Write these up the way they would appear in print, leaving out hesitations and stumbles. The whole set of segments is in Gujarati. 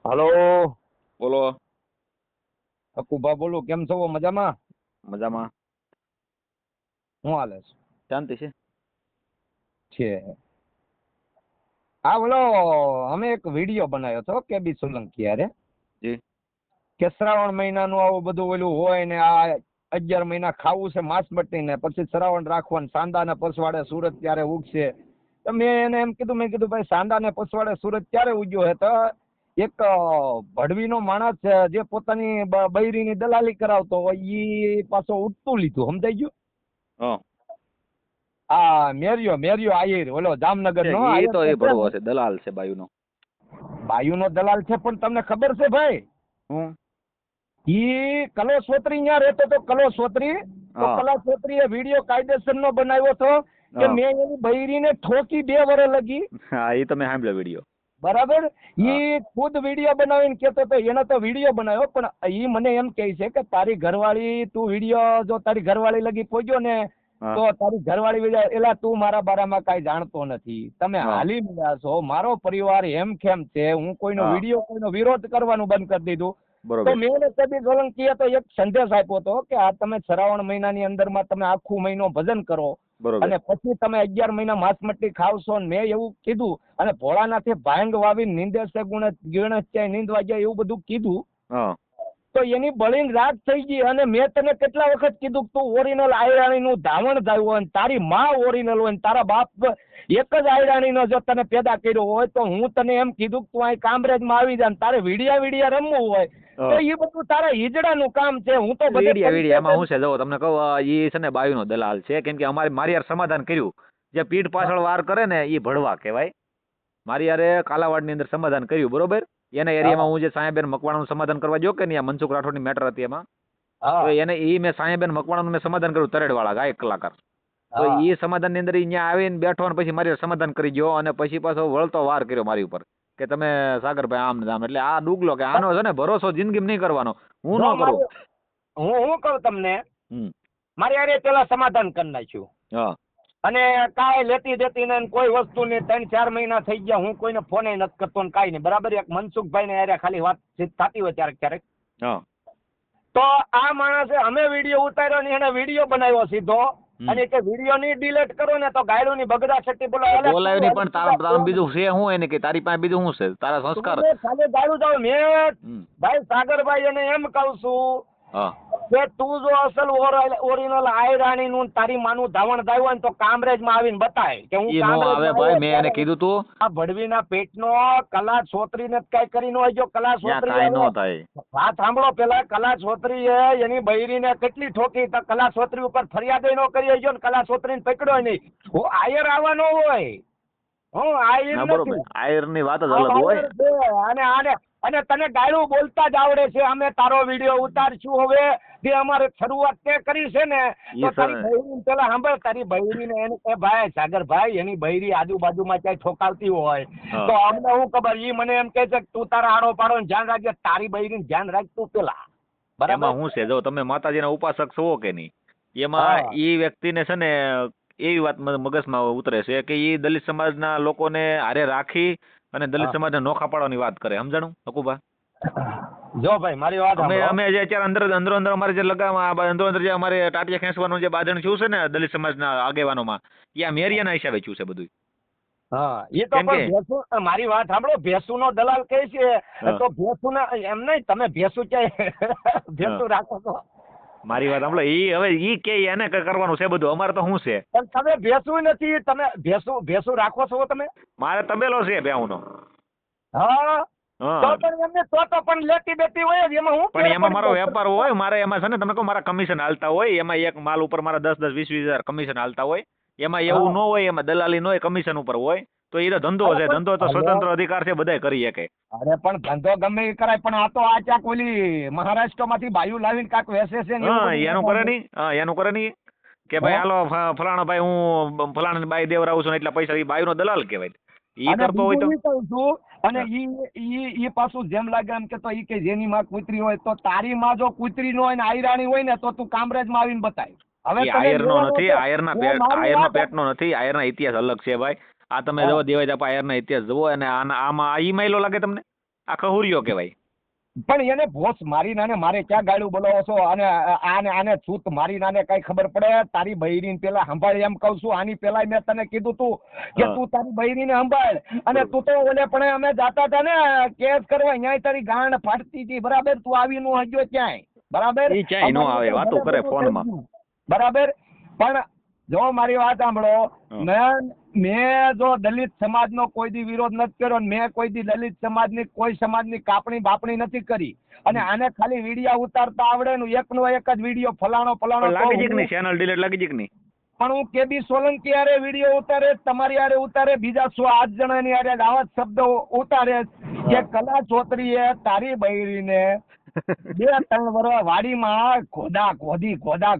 હલો. બોલો. અકુભા બોલું. કેમ છો? મજામાં? મજામાં. શું હાલે શાંતિ છે. છે? હા, બોલો. અમે એક વિડીયો બનાવ્યો હતો કે સોલંકી યારે જી. કે શ્રાવણ મહિનાનું આવું બધું ઓલું હોય ને આ 11 મહિના ખાવું છે માંસ મટી ને પછી શ્રાવણ રાખવાનું, સાંદા ને પસવાડે સૂરજ ત્યારે ઉગશે. તો મેં એને એમ કીધું, ભાઈ સાંદા ને પસવાડે સૂરજ ક્યારે ઉગ્યો હે? તો એક ભડવીનો માણસ જે પોતાની બૈરીની દલાલી કરાવતો હોય ઈ પાછો ઉઠતું લીધું. સમજાઈ ગયું? હા. આ મેરિયો આયર ઓલો જામનગર નો એ આયર તો છે એ ભડવો ને, છે, દલાલ છે બાયુનો. બાયુનો દલાલ છે. પણ તમને ખબર છે ભાઈ, હું. ઈ કલોસોત્રી ન્યા રહેતો તો કલોસોત્રી. તો હા. કલોસોત્રીએ વિડીયો કાયદેસર નો બનાવ્યો હતો કે હા. મેં એની બૈરીને ઠોકી 2 વર્ષ લગી. હા, એ તમે સાંભળ્યો વિડીયો. બરાબર. હા. ઈ ખુદ વિડીયો બનાવીને કેતો તો એને તો વિડીયો બનાવ્યો, પણ ઈ મને એમ કહે છે કે તારી ઘરવાળી, તું વિડીયો જો તારી ઘરવાળી લગી પહોંચ્યો ને હા. તો તારી ઘરવાળી એલા તું મારા બારામાં કાંઈ જાણતો નથી, તમે હા. હાલી મળ્યા છો, મારો પરિવાર હેમખેમ છે, હું કોઈનો હા. વિડીયો કોઈનો વિરોધ કરવાનું બંધ કરી દીધું. તો બરોબર. મેં એને કદી સોલંકીએ તો એક સંદેશ આપ્યો હતો કે આ તમે શ્રાવણ મહિનાની અંદરમાં તમે આખું મહિનો ભજન કરો બરોબર. અને પછી તમે 11 મહિના માંસમટ્ટી ખાવશો ને મેં એવું કીધું. અને ભોળાનાથે ભાંગ વાવી નિંદે છે ગણેશ છે નીંદવા ગયા એવું બધું કીધું. હા. તો એની બળીને રાત થઈ ગઈ. અને મેં તને કેટલા વખત કીધું કે તું ઓરિજિનલ આયરાણીનું ધાવણ ધાવ્યું હોય ને તારી માં ઓરિજિનલ હોય ને તારા બાપ એક જ આયરાણીનો જો તને પેદા કર્યો હોય તો હું તને એમ કીધું કે તું અહીં કામરેજમાં આવી જા ને તારે વિડિયા રમવું હોય તો એ બધું તારા હિજડાનું કામ છે. હું તો બધે વીડિયા એમાં શું છે, જો તમને કહું, એ છે ને બાયુનો દલાલ છે. કેમ કે મારી યાર સમાધાન કર્યું. જે પીઠ પાછળ વાર કરે ને એ ભડવા કહેવાય. મારી યારે કાલાવાડની અંદર સમાધાન કર્યું, બરોબર. એના એરિયામાં હું જે સાયાબેન મકવાણાનું સમાધાન કરવા જો કે નહીં, આ મનસુખ રાઠોડની મેટર હતી એમાં. તો એને મેં સાયાબેન મકવાણાનું મેં સમાધાન કર્યું, તરેડવાળા ગાયક કલાકાર. તો એ સમાધાનની અંદર અહીંયા આવીને બેઠો અને પછી મારી સમાધાન કરી ગયો અને પછી પાછો વળતો વાર કર્યો મારી ઉપર કે તમે સાગરભાઈ આમ ને આમ. એટલે આ ડૂગલો કે આનો છે ને ભરોસો જિંદગીમાં નહીં કરવાનો, હું ન કરું. હું કહું તમને, હમ. મારી હારે પેલા સમાધાન કરી નાખ્યું. હા. અને કાંઈ લેતી દેતી ને કોઈ વસ્તુ ને 3-4 મહિના થઈ ગયા, હું કોઈને ફોને નથી કરતો ને કાંઈ નહીં. બરાબર. એક મનસુખભાઈ ને હારે ખાલી વાતચીત થતી હોય ક્યારેક. હા. તો આ માણસે અમે વિડીયો ઉતાર્યો ને એને વિડીયો બનાવ્યો સીધો. અને કે વિડીયો ની ડિલીટ કરો ને તો ગાયડું ની બગડા છઠ્ઠી બોલાય નહીં, પણ તારા બીજું છે હું એને કે તારી પાસે બીજું શું છે તારા સંસ્કાર? ખાલી ગાયડું જાવ. મેં ભાઈ સાગરભાઈ એને એમ કહું છું હા. કે તું જો અસલ ઓરિજિનલ આયરાણી નું તારી માનું ધાવણ ધાવ્યું હોય ને તો કામરેજમાં આવીને બતાય કે હું આવે ભાઈ. મેં એને કીધું તું આ ભડવીના પેટનો કલા છોતરીને કઈ કરી નો હોય. જો કલા છોતરી કાંઈ ન થાય. વાત સાંભળો પેલા. કલા છોતરીએ એની બૈરીને કેટલી ઠોકી તો કલા છોતરી ઉપર ફરિયાદ ન કરી હોય ને કલા છોતરીને પકડ્યો નહીં. હું આયર આવવાનો હોય. હું આયર નથી. આયર ની વાત જ અલગ હોય. અને તને ગાયડું બોલતા જ આવડે છે. અમે તારો વિડીયો ઉતારશું હવે. જે અમારે શરૂઆત તે કરી છે ને તો તારી બૈરી પેલા સાંભળ, તારી બૈરીને એને કે ભાઈ સાગરભાઈ એની બૈરી આજુબાજુમાં ક્યાંય ઠોકાવતી હોય તો અમને હું ખબર. ઈ મને એમ કે છે કે તું તારા આડો પાડો ધ્યાન રાખજે, તારી બૈરીને ધ્યાન રાખ તું પેલા. બરાબર. હું છે, જો તમે માતાજીના ઉપાસક છો કે નહીં, એમાં એ વ્યક્તિને છે ને એવી વાત મગજમાં ઉતરે છે કે એ દલિત સમાજના લોકોને હારે રાખી અને દલિત સમાજને નોખા પાડવાની વાત કરે. સમજાણું હકુભા? જો ભાઈ મારી વાત અમે જે અત્યારે અંદર અમારે જે અંદર જે અમારે ટાટિયા ખેંચવાનું જે બાંધણ થયું છે ને દલિત સમાજના આગેવાનોમાં, એ મેરિયાના હિસાબે થયું છે બધું. હા, એ તો પણ મારી વાત સાંભળો. ભેસુ નો દલાલ કહે છે તો ભેસુ ના એમ નહીં. તમે ભેસુ ક્યાંય ભેસુ રાખો છો? મારી વાત સાંભળો. હવે ઈ કે એને કરવાનું છે બધું. અમારે તો શું છે, તમે ભેસુ નથી. તમે ભેસુ રાખો છો તમે? મારે તબેલો છે ભેહુંનો. હા. તો પણ લેતી દેતી હોય જ. એમાં હું પણ એમાં મારો વેપાર હોય. મારે એમાં છે ને તમે કહો મારા કમિશન હાલતા હોય. એમાં એક માલ ઉપર મારા 10-20 હજાર કમિશન હાલતા હોય. એમાં એવું ન હોય, એમાં દલાલી ન હોય, કમિશન ઉપર હોય. તો એ ધંધો છે. ધંધો તો સ્વતંત્ર અધિકાર છે, બધાય કરી શકે. અરે પણ ધંધો ગમે એ કરાય, પણ આ તો આ ક્યાંક ઓલી મહારાષ્ટ્રમાંથી બાયુ લાવીને કાંક વેચે છે. એનું કરે નહીં. એનું કરે નહીં કે ભાઈ હાલો ફલાણા ભાઈ હું ફલાણા બાઈ દેવરાવું છું એટલા પૈસા. એ બાયુનો દલાલ કહેવાય. ઈ કરતો હોય તો. અને ઈ પાછું જેમ લાગે એમ કે તો ઈ કે જેની માં કૂતરી હોય તો તારી માં જો કૂતરી નો હોય ને આયરાણી હોય ને તો તું કામરેજમાં આવીને બતાય. હવે આયરનો નથી, આયરના પેટનો નથી. આયરના ઇતિહાસ અલગ છે ભાઈ. આ તમે જો દેવાય આયરના ઇતિહાસ જુઓ અને આમાં ઈ માયલો લાગે તમને. આ ખહુરિયો કહેવાય. પણ એને ભોસ મારી નાને મારે ક્યાં ગાળું બોલાવો છો? અને આને છૂત મારી નાને કઈ ખબર પડે? તારી બૈરીને પેલા સંભાળ એમ કહું છું. આની પેલા મેં તને કીધું તું કે હા. તું તારી બૈરીને સંભાળ. અને તું તો ઓલે પણ અમે જાતા હતા ને કેસ કરવા, ન્યાય તારી ગાંડ ફાટતી હતી, બરાબર? તું આવી નો હજ્યો ક્યાંય, બરાબર? ઈ ક્યાંય નો આવે, વાતો કરે ફોનમાં. બરાબર. પણ જો મારી વાત સાંભળો, હા. મેં જો દલિત સમાજનો કોઈ દી વિરોધ નથી કર્યો, મેં કોઈ દી દલિત સમાજની કોઈ સમાજની કાપણી બાપણી નથી કરી. અને આને ખાલી વિડીયો ઉતારતા આવડે ને એકનો એક જ વિડીયો ફલાણો પણ લાગી તો જક નહીં, ચેનલ ડિલીટ લાગી જક નહીં. પણ હું કેબી સોલંકી હારે વિડીયો ઉતારે, તમારી હારે ઉતારે, બીજા 8 જણાની હારે આવા જ શબ્દો ઉતારે કે હા. કલા ચોતરીએ તારી બૈરીને 2-3 વર્ષ વાડીમાં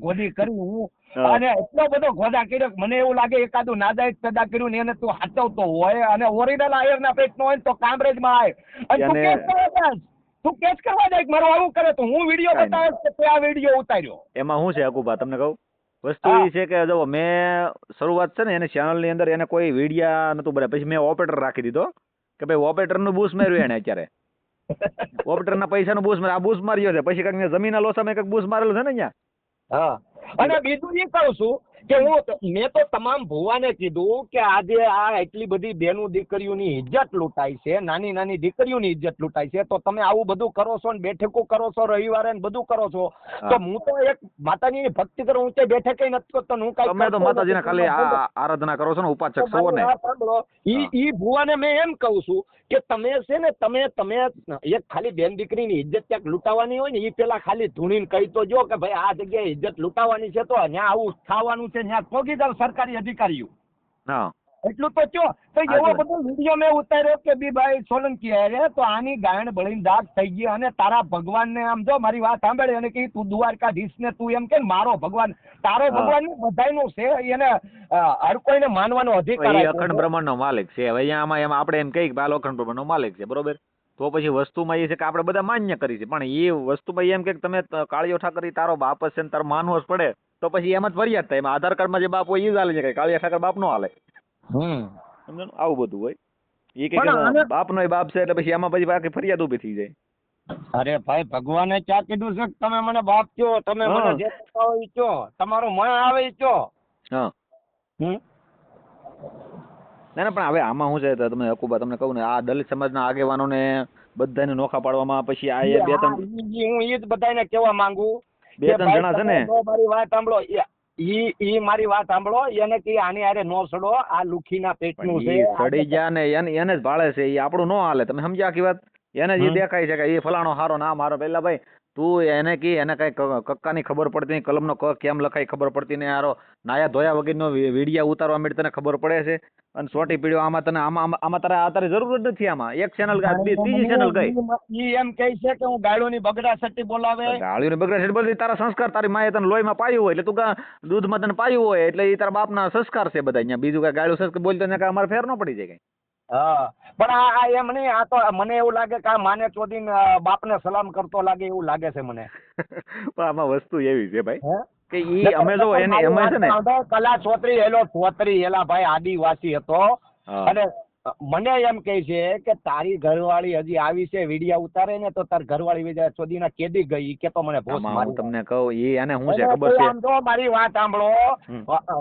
ગોદી કરી હું હા. અને એટલો બધો ગોદા કર્યો કે મને એવું લાગે એકાદું નાજાયજ પેદા કર્યું ને એને તું હાચવતો હોય અને ઓરિજિનલ આયરના પેટનો હોય ને તો કામરેજમાં આવે અને તું એને- કેસ કરવા જાય. તું કેસ કરવા જાય કે મારું આવું કરે તો હું વિડીયો કાંઈ નહીં. બતાવે કે આ વિડીયો ઉતાર્યો. એમાં શું છે અકુબા, તમને કહું વસ્તુ હા. એ છે કે જો મેં શરૂઆત છે ને એને ચેનલની અંદર એને કોઈ વિડીયા નતું બનાવ્યું. પછી મેં ઓપરેટર રાખી દીધો કે ભાઈ ઓપરેટરનું બૂસ માર્યું એને અત્યારે. ઓપરેટરના પૈસાનું બૂસ માર્યું, આ બૂસ માર્યો છે. પછી કંઈક જમીનના લોસામાં કંઈક બૂસ મારેલું છે ને અહીંયા. હા. અને બીજું એ કહું છું કે મેં તો તમામ ભુવાને કીધું કે આજે આ એટલી બધી બેનું દીકરીઓની ઇજ્જત લૂંટાય છે, નાની નાની દીકરીઓની ઇજ્જત લૂંટાય છે, તો તમે આવું બધું કરો છો ને બેઠકો કરો છો રવિવારે ને બધું કરો છો. તો હું તો એક માતાજીની ભક્તિ કરું, ઊંચે બેઠકે નથી કરતો. હું કાંઈ તમે તો કરતો માતાજીના નથી. ખાલી આરાધના કરો છો ને, ઉપાસક તો છો મારી ને. વાત સાંભળો. ઈ ભુવાને મેં એમ કહું છું કે તમે છે ને તમે એક ખાલી બેન દીકરીની ઇજ્જત ક્યાંક લૂંટાવાની હોય ને, એ પેલા ખાલી ધૂણીને કહી તો જો કે ભાઈ આ જગ્યાએ ઇજ્જત લૂંટાવાની છે તો ત્યાં આવું થવાનું છે, ત્યાં પોગી જાવ સરકારી અધિકારીઓ. હા. એટલું તો ચો તો હા, એવો જો. બધો વિડીયો મેં ઉતાર્યો કે બી ભાઈ સોલંકી હારે તો આની ગાયણ બળીને દાગ થઈ ગઈ. અને તારા ભગવાનને આમ જો મારી વાત સાંભળે અને કે તું દ્વારકાધીશ ને તું એમ કે મારો ભગવાન, તારો હા. ભગવાન બધાયનો છે, એને હર કોઈને માનવાનો અધિકાર એ આપ્યો અખંડ છે. બ્રહ્માંડનો માલિક છે. હવે અહીંયા આમાં એમાં આપણે એમ કહીએ કે આ અખંડ બ્રહ્માંડનો માલિક છે, બરોબર? તો પછી વસ્તુમાં એ છે કે આપણે બધા માન્ય કરી છે, પણ એ વસ્તુમાં એમ કે તમે કાળિયો ઠાકર ઈ તારો બાપ જ છે ને તારો માનવો જ પડે, તો પછી એમ જ ફરિયાદ થાય. એમાં આધાર કાર્ડમાં જે બાપ હોય એ જ હાલે છે, કે કાળિયા ઠાકર બાપ નો હાલે. સમજો ને? આવું બધું હોય. એ કે બાપનો બાપ છે એટલે પછી એમાં પછી બાકી ફરિયાદ ઊભી થઈ જાય. અરે ભાઈ, ભગવાને ક્યાં કીધું છે કે તમે મને બાપ કયો? તમે હા. મને જે કહેતા હોય ઈ કયો, તમારું મન આવે ઈ કયો. હા. હમ? ના ના, પણ હવે આમાં શું છે તો તમે અકુબા તમને કહું ને, આ દલિત સમાજના આગેવાનોને બધાને નોખા પાડવામાં પછી આ એ બે હા, ત્રણ હું ઈ જ બધાને કહેવા માંગુ બે કે ત્રણ ભાઈ જણા છે ને. તમે જો મારી વાત સાંભળો, ઈ મારી વાત સાંભળો, એને કે આની હારે નો સડો, આ લુખીના પેટનું છે. એ સડી ગયા ને એને જ ભાળે છે, એ આપણું નો હાલે. તમે સમજ્યા આખી વાત? એને જે દેખાય છે કે એ ફલાણો હારો ના મારો, પેલા ભાઈ તું એને કી એને કઈ કક્કાની ખબર પડતી નહીં, કલમનો ક કેમ લખાય ખબર પડતી નહીં, હારો નાયા ધોયા વગરનો વિડીયા ઉતારવા માંડી તને ખબર પડે છે. અને સોટી પીડ્યો આમાં તને આમાં તારે જરૂર જ નથી. આમાં એક ચેનલ ત્રીજી ચેનલ ગઈ. ઈ એમ કહે છે કે હું ગાળોની બગડાસટી બોલાવે. ગાળ્યું ને બગડે છે બધી તારા સંસ્કાર, તારી માએ તને લોહીમાં પાયું હોય એટલે તું દૂધમાં તને પાયું હોય એટલે એ તારા બાપના સંસ્કાર છે બધા. અહીંયા બીજું કઈ ગાળ્યું સંસ્કાર બોલતો ને અમારે ફેર ન પડી જાય કઈ. હા, પણ આ એમ નહીં, આ તો મને એવું લાગે કે આ માને ચોદીને બાપને સલામ કરતો લાગે એવું લાગે છે મને. પણ આમાં વસ્તુ એવી છે ભાઈ હે? કે ઈ અમે જો એને એમ છે ને કલા ચોતરી એલો ચોતરી એલા ભાઈ આદિવાસી હતો. હા. અને મને એમ કહે છે કે તારી ઘરવાળી હજી આવી છે, વિડિયા ઉતારે ને તો તાર ઘરવાળી વિડિયા ચોદીના કેદી ગઈ કે તો મને ભોસ આમાં મારી. હું તમને કહું ઈ એને શું છે ખબર છે? આમ તો મારી વાત સાંભળો,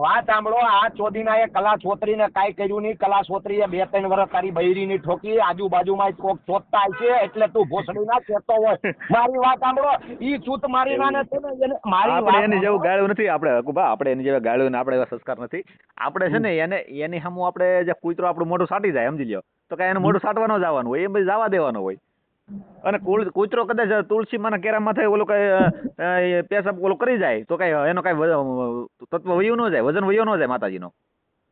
વાત સાંભળો. આ ચોદીના એ કલા છોતરીને કાંઈ કર્યું નહીં. કલા છોતરીએ 2-3 વર્ષ તારી બૈરીની ઠોકી, આજુબાજુમાં કોક શોધતા છે એટલે તું ભોસડી ના કહેતો હોય. મારી વાત સાંભળો, ઈ છૂત મારી નાને છે ને એને મારી આપણે વાત એની જેવું ગાળ્યું નથી. આપણે અકુબા આપણે એની જેવા ગાળ્યું ને આપણે એવા સંસ્કાર નથી. આપણે છે ને એની સામું આપણે જે કૂતરો આપણું મોઢું સાટી જાય સમજી લ્યો તો કઈ એનું મોઢું સાટવા ન જવાનું હોય, એ પછી જવા દેવાનું હોય. અને કૂતરો કદાચ તુલસી માના કેરામાં થાય ઓલું કઈ પેશાબ ઓલું કરી જાય તો કઈ એનો કઈ તત્વ વયું ન જાય, વજન વયો ન જાય માતાજીનો.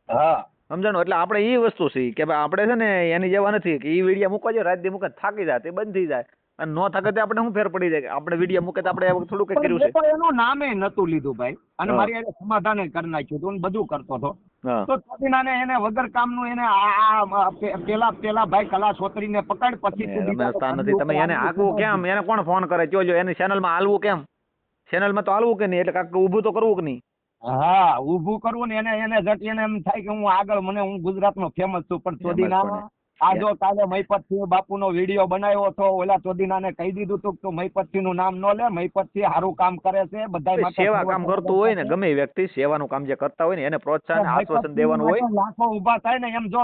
હા સમજાણું? એટલે આપણે એ વસ્તુ છે કે ભાઈ આપણે છે ને એની જેવા નથી કે એ વિડીયો મૂકવા જોઈએ રાત દી મૂકે થાકી જાય તે બંધ થઈ જાય, અને ન થાકે તો આપણે શું ફેર પડી જાય? આપણે વિડીયો મૂકે તો આપણે થોડું કઈ કર્યું છે? પણ એનું નામે નતું લીધું ભાઈ, અને મારી હારે સમાધાન કરી નાખ્યું હતું, બધું કરતો હતો. હા. તો ચોદીનાને એને વગર કામનું એને પેલા ભાઈ કલા છોતરીને પકડ પછી તું બીજા રમેશતા નથી. તમે એને હાકવું કેમ? એને કોણ ફોન કરે? જોજો એની ચેનલમાં હાલવું કેમ? ચેનલમાં તો હાલવું કે નહીં, એટલે કાંઈક ઊભું તો કરવું કે નહીં? હા, ઊભું કરવું ને એને જટ એને એમ થાય કે હું આગળ હું ગુજરાતનો ફેમસ છું, પણ ચોદીના આ જો કાલે મહીપતસિંહ બાપુનો વિડીયો બનાવ્યો તો ઓલા ચોદીનાને કહી દીધું તું કે તું મહીપતસિંહનું નામ ન લે, મહીપતસિંહ સારું કામ કરે છે બધાય માટે સેવા કામ કરતું હોય ને, ગમે એ વ્યક્તિ સેવાનું કામ જે કરતા હોય ને એને પ્રોત્સાહન આશ્વાસન દેવાનું હોય. લાખો ઊભા થાય ને એમ જો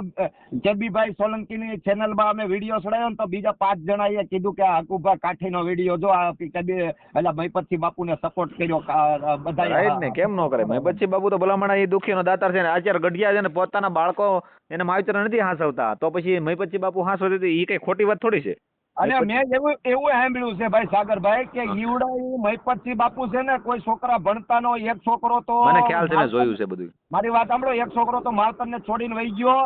જબીભાઈ સોલંકીની ચેનલમાં અમે વિડીયો ચડાવ્યો ને તો બીજા 5 જણાએ કીધું કે આ હકુભા કાઠીનો વિડીયો જો આ કદી એટલે મહીપતસિંહ બાપુને સપોર્ટ કર્યો બધા રાઈટ ને, કેમ ન કરે? મહીપતસિંહ બાપુ તો ભલામણા એ દુખીનો દાતાર છે ને, અત્યારે ગઢિયા છે ને પોતાના બાળકો એને માવતર નથી હાંસવતા, તો પછી મહીપતસિંહ બાપુ હાંસવતી એ કઈ ખોટી વાત થોડી છે. અને મેં એવું સાંભળ્યું છે ભાઈ સાગરભાઈ કે ઈવડા મહીપતસિંહ બાપુ છે ને કોઈ છોકરા ભણતા નો, એક છોકરો તો મને ખ્યાલ છે, મેં જોયું છે બધું. મારી વાત સાંભળો, એક છોકરો તો માવતરને છોડીને વહી ગયો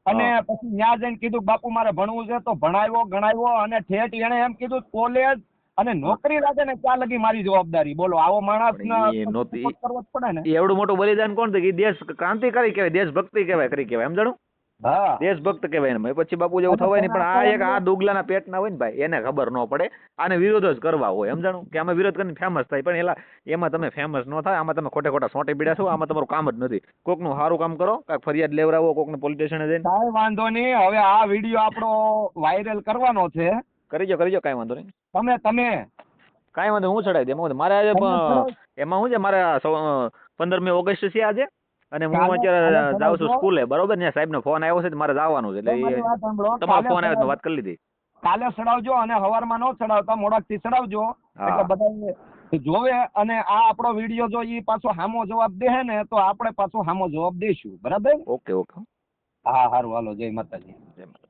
અને પછી ન્યા જઈને કીધું કે બાપુ મારે ભણવું છે તો ભણાવ્યો ગણાવ્યો અને ઠેઠ એને એમ કીધું કોલેજ અને નોકરી લાગે ને ત્યાં લગી મારી જવાબદારી. બોલો આવો માણસ કરવો જ પડે ને. એવડું મોટું બલિદાન કોણ થયું? દેશ ક્રાંતિકારી કહેવાય, દેશભક્તિ કહેવાય, એમ જાણું? હા, દેશભક્ત કહેવાય ને. પછી બાપુ જેવું થવાય નહીં, પણ આ એક આ દુગલાના પેટના હોય ને ભાઈ, એને ખબર ન પડે, આને વિરોધ જ કરવા હોય, સમજાણું? કે આમાં વિરોધ કરીને ફેમસ થાય, પણ એમાં તમે ફેમસ ન થાય, આમાં તમે ખોટા સોંટી પીડ્યા છો, આમાં તમારું કામ જ નથી. કોકનું સારું કામ કરો, કાંઈક ફરિયાદ લેવડાવો, કોકને પોલીસ સ્ટેશને જઈને. કાંઈ વાંધો નહીં, હવે આ વિડીયો આપણો વાયરલ કરવાનો છે. કરી જો, કાંઈ વાંધો નહીં. તમે કાંઈ વાંધો, હું ચડાવી દે. મારે આજે એમાં શું છે, મારે 15મી ઓગસ્ટ છે આજે, અને હું અત્યારે જાઉં છું સ્કૂલે, બરોબર ને? સાહેબનો ફોન આવ્યો છે, મારે જવાનું છે, એટલે તમારો ફોન આવ્યો તો વાત કરી લીધી. કાલે ચડાવજો અને સવારમાં ન ચડાવતા, મોડાથી ચડાવજો એટલે બધા જોવે. અને આ આપણો વિડીયો જો ઈ પાછો સામો જવાબ દે ને તો આપણે પાછો સામો જવાબ દઈશું, બરાબર? ઓકે. હા, સારું, હાલો, જય માતાજી. જય માતા.